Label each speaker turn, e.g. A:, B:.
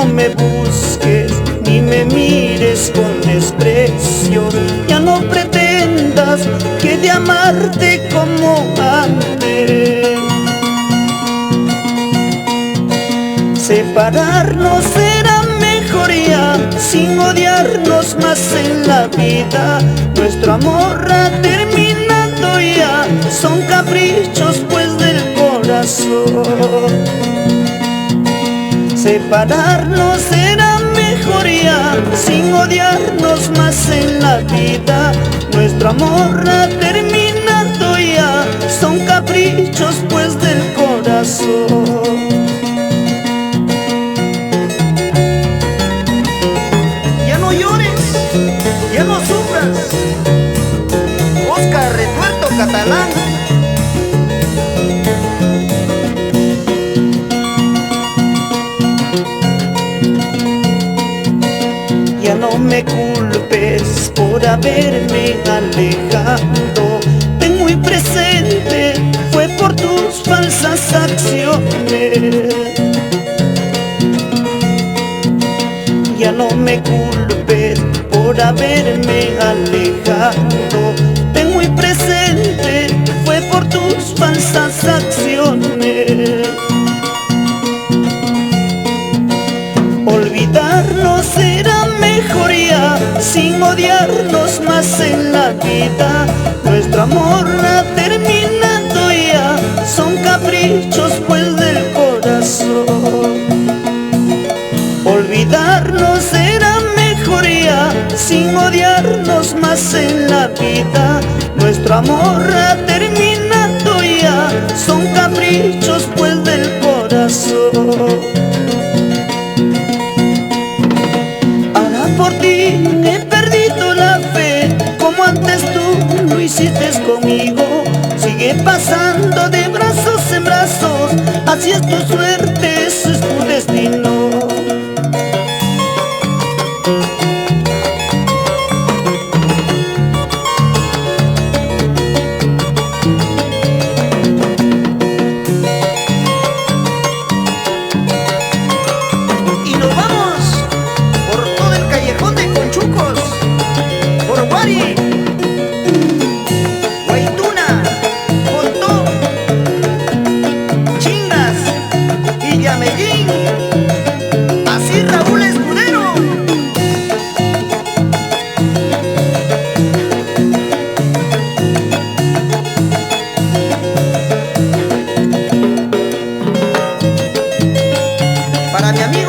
A: no me busques ni me mires con desprecio. Ya no pretendas que de amarte como antes. Separarnos será mejoría, sin odiarnos más en la vida. Nuestro amor ha terminado ya, son caprichos pues del corazón. Separarnos será mejoría, sin odiarnos más en la vida. Nuestro amor ha terminado ya, son caprichos pues del corazón.
B: Ya no sufras, Oscar Retuerto Catalán.
A: Ya no me culpes por haberme alejado. Ten muy presente, fue por tus falsas acciones. Ya no me culpes por haberme alejado. Ten muy presente, fue por tus falsas acciones. Olvidarnos será mejoría, sin odiarnos más en la vida. Nuestro amor ha terminado ya, son caprichos pues del corazón. Olvidarnos será mejoría, sin odiarnos más en la vida. Nuestro amor ha terminado ya, son caprichos pues del corazón. Ahora por ti he perdido la fe, como antes tú lo hiciste conmigo. Sigue pasando de brazos en brazos, así es tu suerte, ese es tu destino.
B: Guaituna, Contó, Chingas y Yamellín. Así Raúl Escudero. Para mi amigo